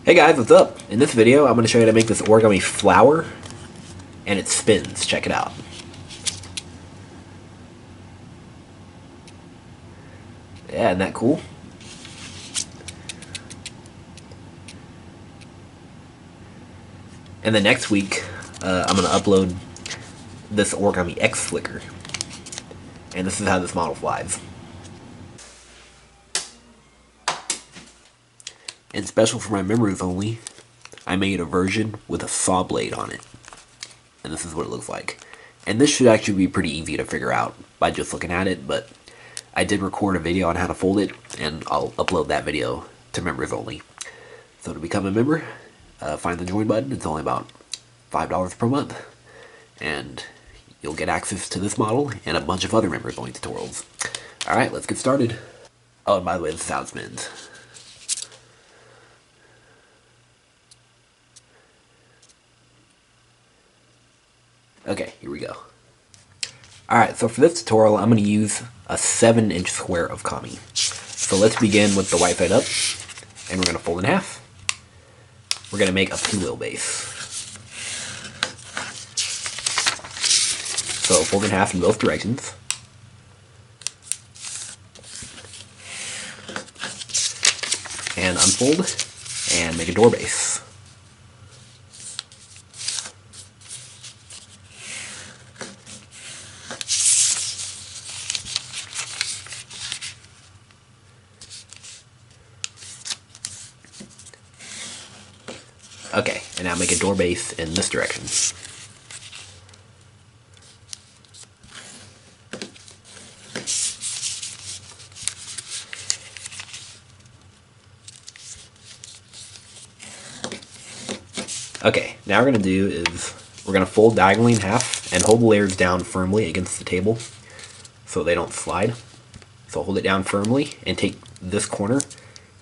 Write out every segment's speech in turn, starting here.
Hey guys, what's up? In this video, I'm going to show you how to make this origami flower, and it spins. Check it out. Yeah, isn't that cool? And then next week, I'm going to upload this Origami X flicker, and this is how this model flies. And special for my members only, I made a version with a saw blade on it. And this is what it looks like. And this should actually be pretty easy to figure out by just looking at it, but I did record a video on how to fold it, and I'll upload that video to members only. So to become a member, find the join button. It's only about $5 per month. And you'll get access to this model and a bunch of other members only tutorials. Alright, let's get started. Oh, and by the way, this is how it spins. Okay, here we go. Alright, so for this tutorial, I'm going to use a 7-inch square of kami. So let's begin with the white side up, and we're going to fold in half. We're going to make a pinwheel base. So fold in half in both directions. And unfold, and make a door base. Okay, and now make a door base in this direction. Okay, now what we're going to do is we're going to fold diagonally in half and hold the layers down firmly against the table so they don't slide. So hold it down firmly and take this corner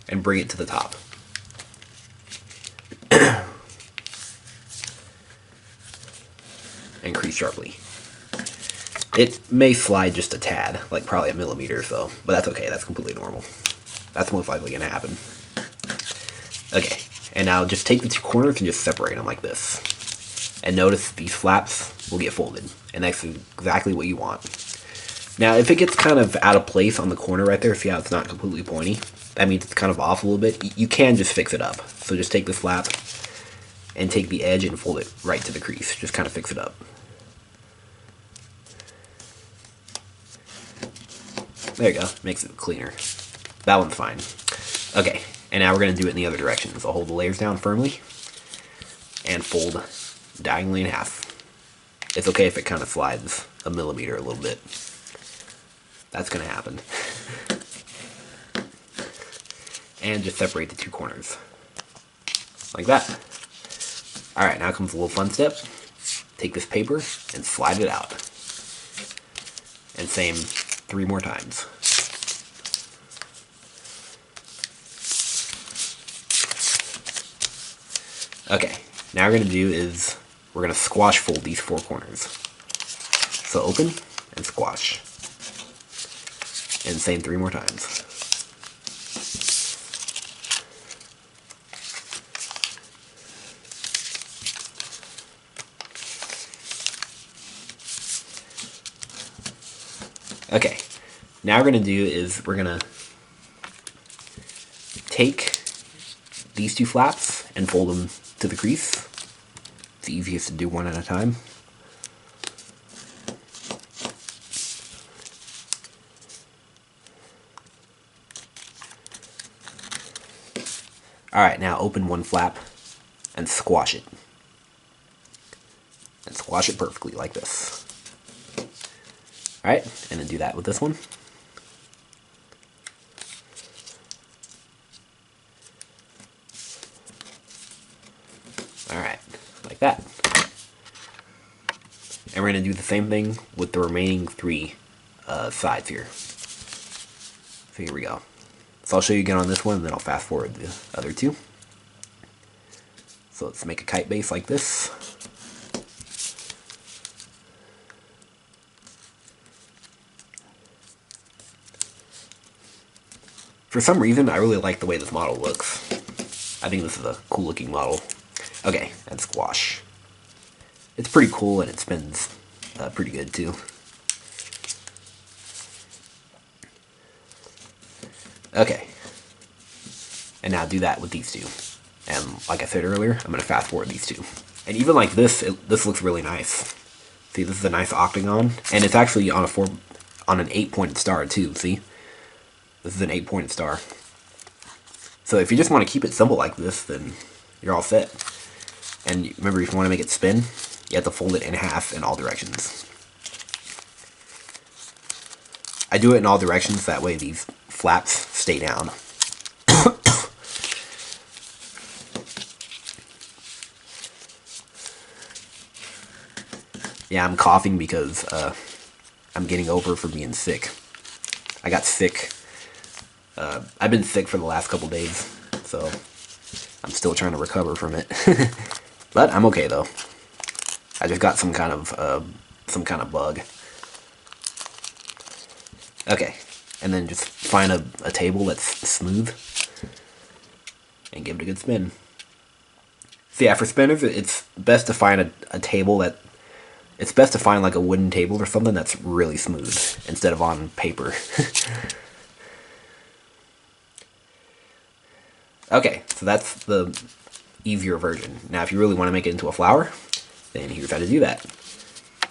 and bring it to the top. And crease sharply. It may slide just a tad, like probably a millimeter or so, but that's okay, that's completely normal. That's most likely going to happen. Okay, and now just take the two corners and just separate them like this. And notice these flaps will get folded, and that's exactly what you want. Now, if it gets kind of out of place on the corner right there, see how it's not completely pointy? That means it's kind of off a little bit. You can just fix it up. So just take this flap and take the edge and fold it right to the crease. Just kind of fix it up. There you go. Makes it cleaner. That one's fine. Okay, and now we're going to do it in the other direction. So hold the layers down firmly and fold diagonally in half. It's okay if it kind of slides a millimeter a little bit. That's going to happen. And just separate the two corners. Like that. Alright, now comes a little fun step. Take this paper and slide it out. And same 3 more times. Okay, now what we're going to do is we're going to squash fold these 4 corners. So open and squash. And same 3 more times. Okay, now what we're going to do is we're going to take these 2 flaps and fold them to the crease. It's easiest to do one at a time. Alright, now open one flap and squash it. And squash it perfectly like this. Alright, and then do that with this one. Alright, like that. And we're going to do the same thing with the remaining 3 sides here. So here we go. So I'll show you again on this one, and then I'll fast forward the other 2. So let's make a kite base like this. For some reason, I really like the way this model looks. I think this is a cool looking model. Okay, and squash. It's pretty cool and it spins pretty good too. Okay, and now do that with these two. And like I said earlier, I'm going to fast forward these two. And even like this, this looks really nice. See, this is a nice octagon, and it's actually on an 8-pointed star too. See, this is an 8-pointed star. So if you just want to keep it simple like this, then you're all set. And remember, if you want to make it spin, you have to fold it in half in all directions. I do it in all directions, that way these flaps stay down. Yeah, I'm coughing because I'm getting over from being sick. I got sick. I've been sick for the last couple days, so I'm still trying to recover from it. But I'm okay though. I just got some kind of bug. Okay, and then just find a table that's smooth and give it a good spin. So yeah, for spinners, it's best to find a table that. It's best to find like a wooden table or something that's really smooth instead of on paper. Okay, so that's the easier version. Now if you really want to make it into a flower, then here's how to do that.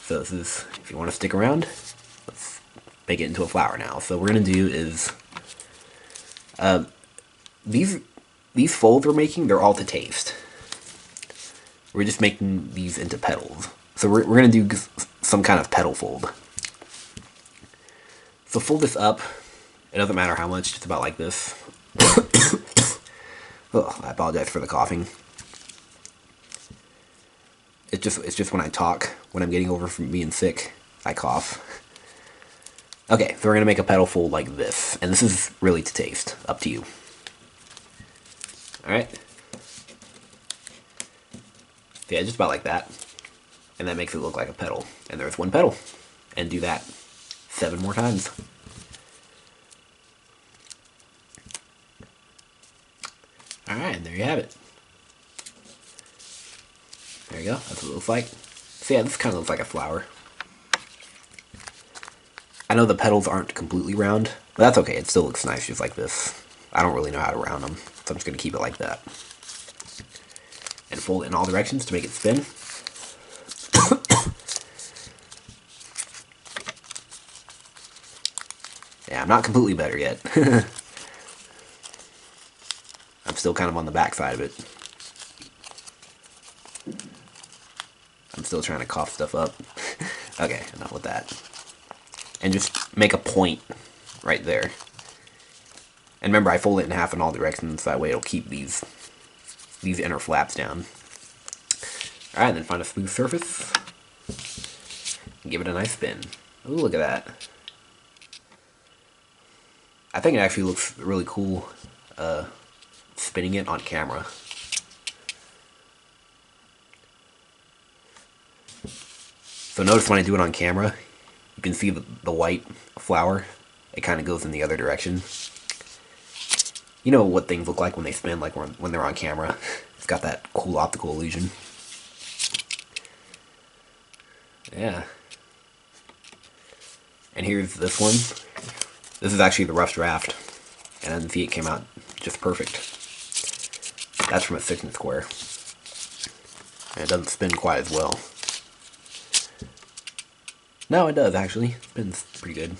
So this is, if you want to stick around, let's make it into a flower now. So what we're going to do is, these folds we're making, they're all to taste. We're just making these into petals. So we're going to do some kind of petal fold. So fold this up. It doesn't matter how much, just about like this. Oh, I apologize for the coughing. It's just when I talk, when I'm getting over from being sick, I cough. Okay, so we're going to make a petal fold like this. And this is really to taste. Up to you. Alright. Yeah, just about like that. And that makes it look like a petal. And there's one petal. And do that 7 more times. Alright, and there you have it. There you go, that's what it looks like. So yeah, this kind of looks like a flower. I know the petals aren't completely round, but that's okay, it still looks nice just like this. I don't really know how to round them, so I'm just going to keep it like that. And fold it in all directions to make it spin. Yeah, I'm not completely better yet. I'm still kind of on the back side of it. I'm still trying to cough stuff up. Okay, enough with that. And just make a point right there. And remember, I fold it in half in all directions, so that way it'll keep these inner flaps down. Alright, then find a smooth surface. And give it a nice spin. Ooh, look at that. I think it actually looks really cool spinning it on camera. So notice when I do it on camera, you can see the white flower. It kind of goes in the other direction. You know what things look like when they spin, like when they're on camera. It's got that cool optical illusion. Yeah. And here's this one. This is actually the rough draft. And I see it came out just perfect. That's from a 6 square. And it doesn't spin quite as well. No, it does actually. It spins pretty good.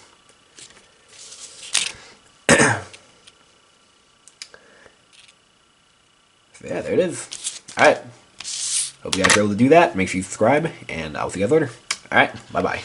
So yeah, there it is. Alright. Hope you guys are able to do that. Make sure you subscribe, and I'll see you guys later. Alright, bye-bye.